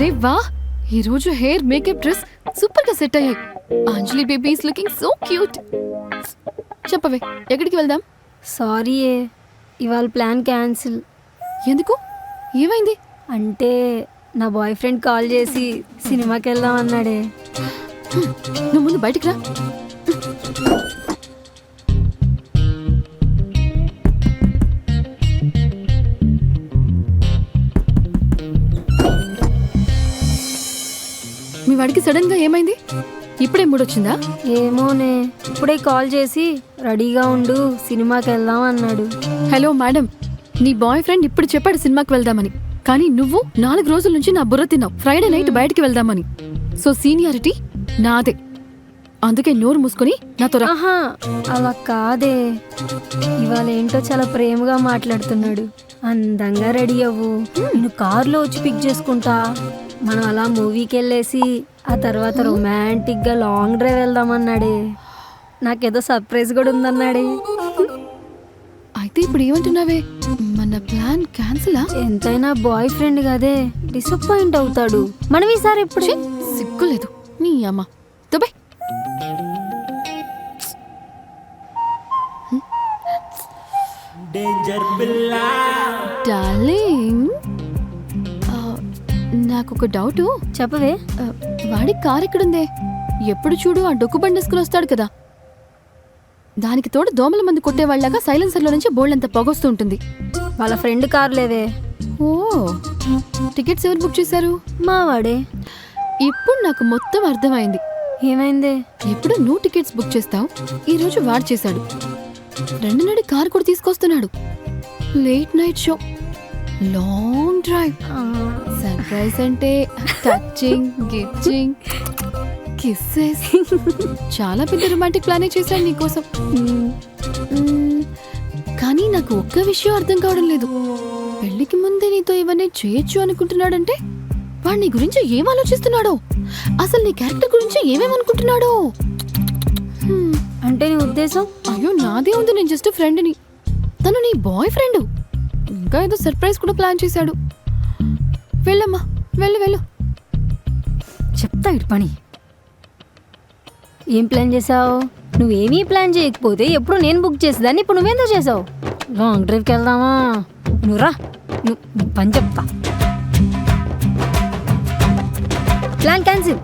అరే వా, ఈ రోజు హెయిర్ మేకప్ డ్రెస్ సూపర్ గా సెట్ అయ్యాయి. Anjali baby is looking so cute. చెప్పవే, ఎక్కడికి వెళ్దాం? సారీ ఇవాళ ప్లాన్ క్యాన్సిల్. ఎందుకు? ఏమైంది? అంటే నా బాయ్ ఫ్రెండ్ కాల్ చేసి సినిమాకి వెళ్దాం అన్నాడే. నువ్వు ముందు బయటికి రా. మీ వాడికి సడన్ గా ఏమైంది? ఇప్పుడే మూడొచ్చిందా? ఏమోనే, ఇప్పుడే కాల్ చేసి రెడీగా ఉండు సినిమాకి వెళ్దాం అన్నాడు. హలో మేడం, నీ బాయ్ ఫ్రెండ్ ఇప్పుడు చెప్పాడు సినిమాకి వెళ్దామని, కానీ నువ్వు 4 రోజుల నుంచి నా బుర్ర తిన్నావు ఫ్రైడే నైట్ బయటికి వెళ్దామని. సో సీనియారిటీ నాదే, అందుకే నోరు మూసుకొని నాతో రా. ఆహా అలా కాదే, ఇవాళ ఏంటో చాలా ప్రేమగా మాట్లాడుతున్నాడు. అందంగా రెడీ అవ్వు, నేను కార్లో వచ్చి పిక్ చేసుకుంటా, మనం అలా మూవీకి వెళ్ళేసి ఆ తర్వాత రొమాంటిక్ గా లాంగ్ డ్రైవ్ వెళ్దామన్నాడే. నాకేదో సర్ప్రైజ్ కూడా ఉందన్నాడే. అయితే ఇప్పుడు ఏమంటున్నావే? మన ప్లాన్ క్యాన్సిలా? ఎంతైనా బాయ్ ఫ్రెండ్ కదే, డిసప్పాయింట్ అవుతాడు. మనం ఈసారి ఎప్పుడు? సిగ్గులేదు నీ అమ్మ. దుబాయ్ డార్లింగ్, నాకొక డౌట్. చెప్పవే. వాడి కార్ ఎక్కడుందే? ఎప్పుడు చూడు ఆ డొక్కు బండేసుకుని వస్తాడు కదా, దానికి తోడు దోమల మంది కొట్టేవాళ్ళగా సైలెన్సర్లో నుంచి బోల్డంత పొగొస్తూ ఉంటుంది. వాళ్ళ ఫ్రెండ్ కార్ లేవే. ఓ, టికెట్స్ ఎవరు బుక్ చేశారు? మా వాడే. ఇప్పుడు నాకు మొత్తం అర్థమైంది. ఏమైందే? ఎప్పుడు నువ్వు టికెట్స్ బుక్ చేస్తావు, ఈ రోజు వాడు చేశాడు. ఫ్రెండ్ నాడి కార్ కూడా తీసుకొస్తున్నాడు. Late night show, long drive, surprise అంటే టచింగ్, గిచ్చింగ్, కిస్సెస్. చాలా పెద్ద రొమాంటిక్ ప్లానే చేశాడు నీకోసం. కానీ నాకు ఒక్క విషయం అర్థం కావడం లేదు. పెళ్లికి ముందే నీతో ఇవన్నీ చేయొచ్చు అనుకుంటున్నాడంటే వాడు నీ గురించి ఏం ఆలోచిస్తున్నాడో, అసలు నీ క్యారెక్టర్ గురించి ఏమేమనుకుంటున్నాడో. అంటే నీ ఉద్దేశం? అయ్యో నాదే ఉంది, నేను జస్ట్ ఫ్రెండ్ని, తను నీ బాయ్ ఫ్రెండ్. ఇంకా ఏదో సర్ప్రైజ్ కూడా ప్లాన్ చేశాడు. వెళ్ళమ్మా, వెళ్ళు వెళ్ళు. చెప్తా ఇటు పని. ఏం ప్లాన్ చేసావు? నువ్వేమీ ప్లాన్ చేయకపోతే ఎప్పుడు నేను బుక్ చేసేదాన్ని, ఇప్పుడు నువ్వేందో చేసావు? లాంగ్ డ్రైవ్కి వెళ్దామా? నువ్వు రా, నువ్వు పని చెప్తా. Plan cancel.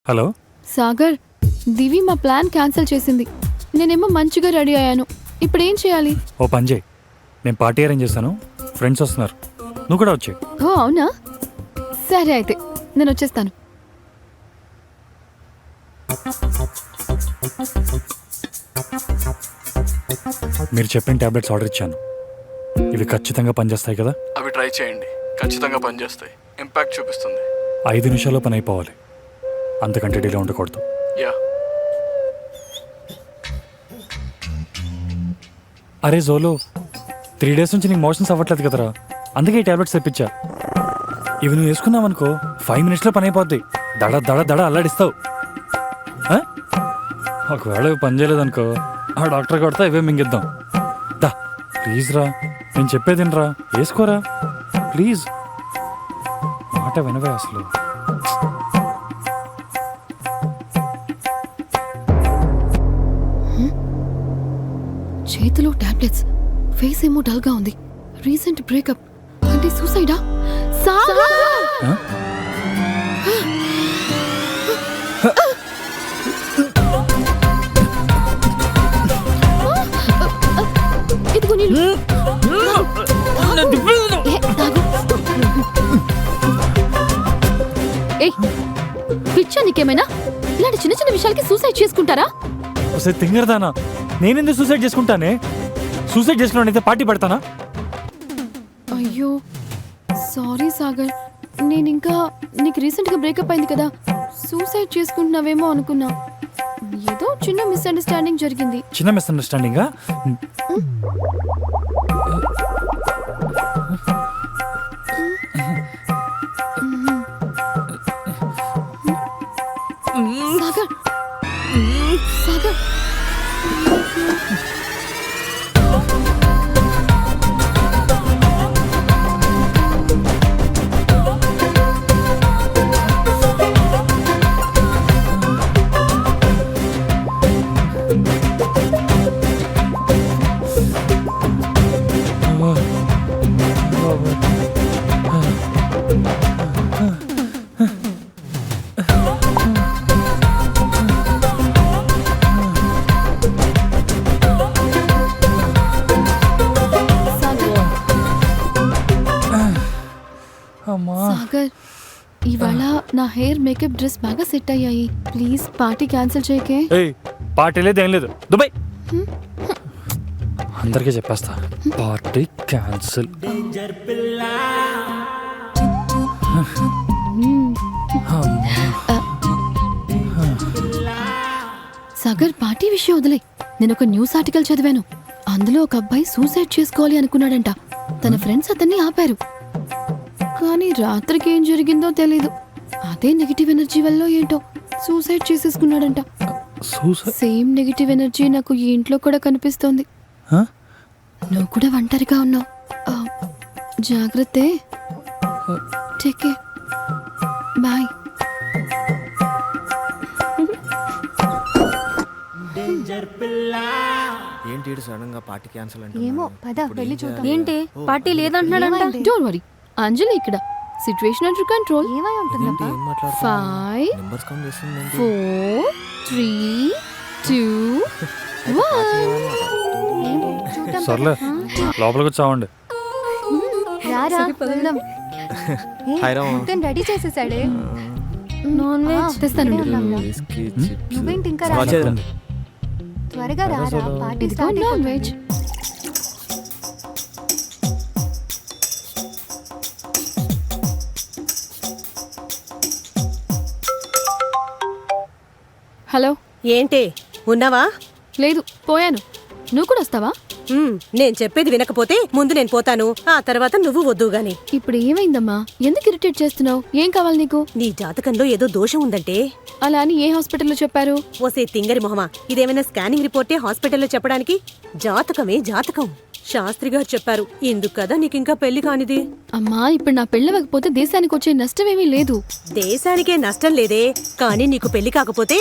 హలో సాగర్, దివి మా ప్లాన్ క్యాన్సిల్ చేసింది. నేనేమో మంచిగా రెడీ అయ్యాను, ఇప్పుడు ఏం చేయాలి? ఓ పని చేయి, నేను పార్టీ అరేంజ్ చేస్తాను, ఫ్రెండ్స్ వస్తున్నారు, నువ్వు కూడా వచ్చే. ఓ అవునా, సరే అయితే నేను వచ్చేస్తాను. మీరు చెప్పిన టాబ్లెట్స్ ఆర్డర్ ఇచ్చాను, ఇవి ఖచ్చితంగా పనిచేస్తాయి కదా? అవి ట్రై చేయండి, ఖచ్చితంగా పనిచేస్తాయి, ఇంపాక్ట్ చూపిస్తుంది. 5 నిమిషాల్లో పని అయిపోవాలి, అంతకంటే డిలే ఉండకూడదు. యా. అరే జోలో, 3 డేస్ నుంచి నీకు మోషన్స్ అవ్వట్లేదు కదరా, అందుకే ఈ టాబ్లెట్స్ తెప్పించా. ఇవి నువ్వు వేసుకున్నావనుకో 5 మినిట్స్లో పని అయిపోద్ది. దడ దడ దడ అల్లాడిస్తావు. ఒకవేళ ఇవి పని చేయలేదనుకో, ఆ డాక్టర్ కొడతా ఇవే మింగిద్దాం. దా ప్లీజ్ రా, నేను చెప్పేదినరా, వేసుకోరా ప్లీజ్. మాట వినవే అసలు. చేతిలో టాబ్లెట్స్, ఫేస్ ఏమో డల్ గా ఉంది. రీసెంట్ బ్రేకప్ అంటే సూసైడా? ఇదిగో నీళ్ళు. ఏయ్, పిచ్చా నీకేమైనా? ఇలాంటి చిన్న చిన్న విషయాలకి సూసైడ్ చేసుకుంటారా? ఒకసారి తింగరదానా, నేనెందుకు సూసైడ్ చేసుకుంటానే? సూసైడ్ చేసుకున్నానైతే పార్టీ పెడతానా? అయ్యో సారీ సాగర్, నేను ఇంకా నీకు రీసెంట్గా బ్రేకప్ అయింది కదా, సూసైడ్ చేసుకుంటున్నావేమో అనుకున్నా. ఏదో చిన్న మిస్అండర్స్టాండింగ్ జరిగింది. చిన్న మిస్అండర్స్టాండింగా? సాగర్, సాగర్ ఇవాళ నా హెయిర్ మేకప్ డ్రెస్ బాగా సెట్ అయ్యాయి. ప్లీజ్ పార్టీ క్యాన్సిల్ చేయకే. ఏయ్ పార్టీ లేదు ఏం లేదు దుబాయ్. అందరికీ చెప్పేస్తా పార్టీ క్యాన్సిల్. సాగర్ పార్టీ విషయం వదిలే. నేను ఒక న్యూస్ ఆర్టికల్ చదివాను. అందులో ఒక అబ్బాయి సూసైడ్ చేసుకోవాలి అనుకున్నాడంట. తన ఫ్రెండ్స్ అతన్ని ఆపారు. కానీ రాత్రికి ఏం జరిగిందో తెలీదు. అదే నెగిటివ్ ఎనర్జీ వల్ల ఏంటో సూసైడ్ చేసేసుకున్నాడంట. సేమ్ నెగిటివ్ ఎనర్జీ నాకు ఈ ఇంట్లో కూడా కనిపిస్తోంది. నువ్వు కూడా ఒంటరిగా ఉన్నావు. జాగ్రత్త. Take care. బాయ్. ఏంటి సడన్ గా పార్టీ క్యాన్సిల్ అంటే? ఏమో పద వెళ్ళి చూద్దాం. ఏంటి పార్టీ లేదంటున్నాడంట? డోంట్ వరీ, అంజలి ఇక్కడ. Situation under control. ఏమై ఉంటుందబ్బా? 5 నెంబర్స్ కౌంట్ చేస్తుంది 4 3 2 1. సర్లే లోపలికి వచ్చావండి. రారా వెళ్దాం. హాయ్ రా. రెడీ చేసేసాడే. నాన్ వెజ్ తెస్తాను. నువ్వేంటి ఇంకా వచ్చేదండి. త్వరగా రారా పార్టీ ఇదిగో స్టార్ట్ నాన్ వెజ్. హలో. ఏంటి ఉన్నావా? లేదు, పోయాను. నువ్వు కూడా వస్తావా? నేను చెప్పేది వినకపోతే ముందు నేను పోతాను, ఆ తర్వాత నువ్వు వద్దు గాని. ఇప్పుడు ఏమైందమ్మా? ఎందుకు ఇరిటేట్ చేస్తున్నావు? ఏం కావాలి నీకు? నీ జాతకంలో ఏదో దోషం ఉందంటే. అలా అని ఏ హాస్పిటల్లో చెప్పారు? ఓసే తింగరి మొహమా, ఇదేమైనా స్కానింగ్ రిపోర్టే హాస్పిటల్లో చెప్పడానికి? జాతకమే జాతకం. శాస్త్రి గారు చెప్పారు. ఇందుకు కదా నీకింకా పెళ్లి కానిది. అమ్మా, ఇప్పుడు నా పెళ్ళవకపోతే దేశానికి వచ్చే నష్టమేమీ లేదు. దేశానికే నష్టం లేదే, కానీ నీకు పెళ్లి కాకపోతే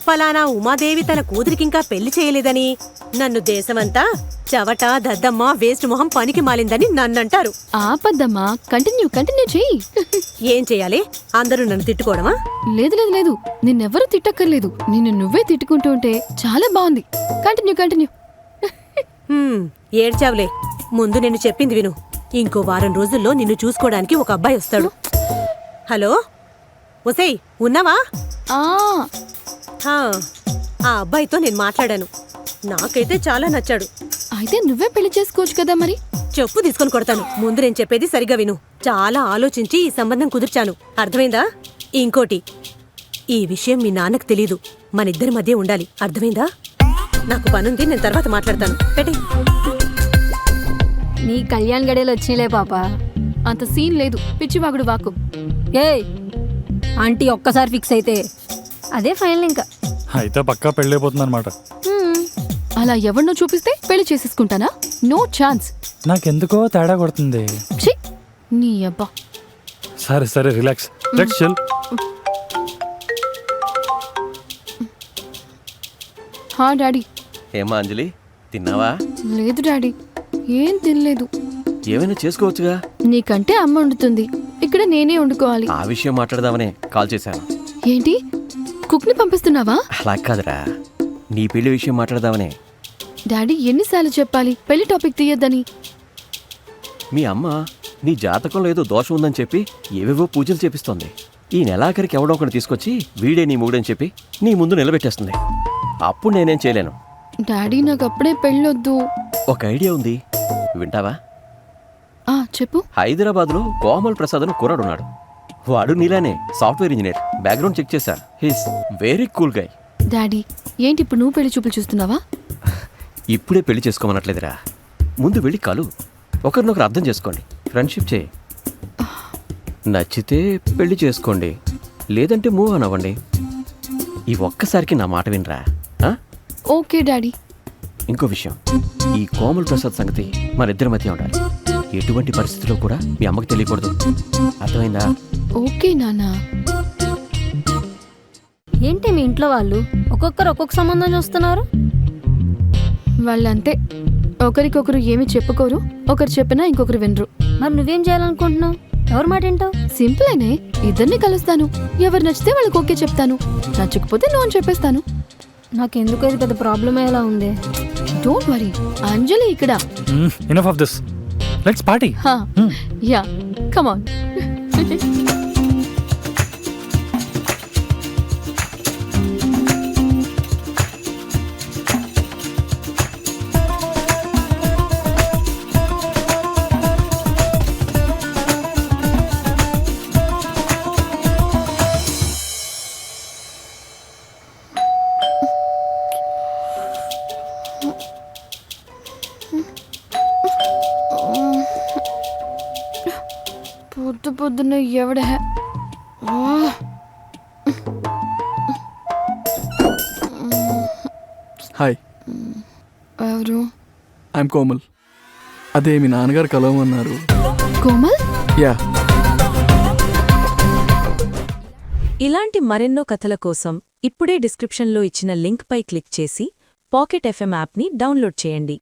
ఫలానా ఉమాదేవి తన కూతురికింకా పెళ్లి చేయలేదని, నన్ను దేశమంతా చవట దద్దమ్మ వేస్ట్ మొహం పనికి మాలిందని నన్నంటారు. ఆపద్దమ్మా, కంటిన్యూ చెయ్యి. ఏం చెయ్యాలి? అందరూ నన్ను తిట్టుకోవడమా? లేదు లేదు లేదు, నిన్నెవ్వరూ తిట్టక్కర్లేదు. నిన్ను నువ్వే తిట్టుకుంటూ ఉంటే చాలా బాగుంది. కంటిన్యూ. ఏడ్చావులే. ముందు నేను చెప్పింది విను. ఇంకో వారం రోజుల్లో నిన్ను చూసుకోవడానికి ఒక అబ్బాయి వస్తాడు. హలో ఒసేయ్, ఉన్నావా? ఆ ఆ అబ్బాయితో నేను మాట్లాడాను. నాకైతే చాలా నచ్చాడు. అయితే నువ్వే పెళ్లి చేసుకోవచ్చు కదా మరి. చెప్పు తీసుకొని కొడతాను. ముందు నేను చెప్పేది సరిగా విను. చాలా ఆలోచించి ఈ సంబంధం కుదిర్చాను. అర్థమైందా? ఇంకోటి, ఈ విషయం మీ నాన్నకు తెలీదు. మనిద్దరి మధ్య ఉండాలి. అర్థమైందా? నాకు పనుంది, నేను తర్వాత మాట్లాడతాను. పెట్టే. నీ కళ్యాణ్ గడియలు వచ్చినాయిలే పాప. అంత సీన్ లేదు. పిచ్చివాగుడు వాకు. ఏయ్ ఆంటీ ఒక్కసారి ఫిక్స్ అయితే అదే ఫైనల్. ఇంకా అయితే పక్కా పెళ్ళైపోతుంది అనమాట. అలా ఎవరినో చూపిస్తే పెళ్లి చేసేసుకుంటానా? No chance. నాకెందుకో తేడా కొడుతుంది. ఛీ, నీ అబ్బా. సరే రిలాక్స్. Let's chill. హా డాడీ. ఏమా అంజలి, తిన్నావా? లేదు డాడీ, ఏం తినలేదు. ఏమైనా చేసుకోవచ్చుగా. నీకంటే అమ్మ వండుతుంది, ఇక్కడ నేనే వండుకోవాలి. ఆ విషయం మాట్లాడదామనే కాల్ చేశాను. ఏంటి, కుక్ని పంపిస్తున్నావా? అలా కాదురా, నీ పెళ్లి విషయం మాట్లాడదామనే. డాడీ ఎన్నిసార్లు చెప్పాలి పెళ్లి టాపిక్ తీయొద్దని? మీ అమ్మ నీ జాతకంలో ఏదో దోషం ఉందని చెప్పి ఏవేవో పూజలు చేపిస్తోంది. ఈ నెలాఖరికి ఎవడో ఒకటి తీసుకొచ్చి వీడే నీ మూడని చెప్పి నీ ముందు నిలబెట్టేస్తుంది. అప్పుడు నేనేం చేయలేను. డాడీ, నాకు అప్పుడే పెళ్ళొద్దు. ఒక ఐడియా ఉంది, వింటావా? చెప్పు. హైదరాబాద్లో కోమల్ ప్రసాద్ అని కుర్రాడున్నాడు. వాడు నీలానే సాఫ్ట్వేర్ ఇంజనీర్. బ్యాక్గ్రౌండ్ చెక్ చేశా. He's very cool guy. Daddy, ఏంటి ఇప్పుడు నువ్వు పెళ్లి చూపులు చూస్తున్నావా? ఇప్పుడే పెళ్లి చేసుకోమనట్లేదురా. ముందు వెళ్ళి కలు, ఒకరినొకరు అర్థం చేసుకోండి, ఫ్రెండ్షిప్ చేయి. నచ్చితే పెళ్లి చేసుకోండి, లేదంటే మూవ్ ఆన్ అవ్వండి. ఈ ఒక్కసారికి నా మాట వినరా. Okay daddy. ఇంకో విషయం, ఈ కోమల్ ప్రసాద్ సంగతి మనిద్దరి మధ్య ఉండాలి. ఎటువంటి పరిస్థితిలో కూడా మీ అమ్మకి తెలియకూడదు. అర్థమైందా? ఓకే నాన్నా. ఏంటి మీ ఇంట్లో వాళ్ళు ఒక్కొక్కరు ఒక్కొక్క సంబంధం చూస్తున్నారు? వాళ్ళంతే, ఒకరికొకరు ఏమి చెప్పుకోరు. ఒకరు చెప్పినా ఇంకొకరు వినరు. మరి నువ్వేం చేయాలనుకుంటున్నావు? ఎవరి మాట వింటావు? సింపుల్ అయినే, ఇద్దరిని కలుస్తాను. ఎవరు నచ్చితే వాళ్ళకి ఓకే చెప్తాను, నచ్చకపోతే నో అని చెప్పేస్తాను. నాకెందుకు ఇది పెద్ద ప్రాబ్లం అయ్యేలా ఉంది. డోంట్ వరీ, అంజలి ఇక్కడ. Enough of this, let's party. Yeah, come on. పొద్దున్న ఎవడే హాయ్, ఎవరు? ఐఎమ్ కోమల్. అదే మీ నాన్నగారు కలవమన్నారు. కోమల్? యా. ఇలాంటి మరెన్నో కథల కోసం ఇప్పుడే డిస్క్రిప్షన్లో ఇచ్చిన లింక్పై క్లిక్ చేసి పాకెట్ ఎఫ్ఎం యాప్ని డౌన్లోడ్ చేయండి.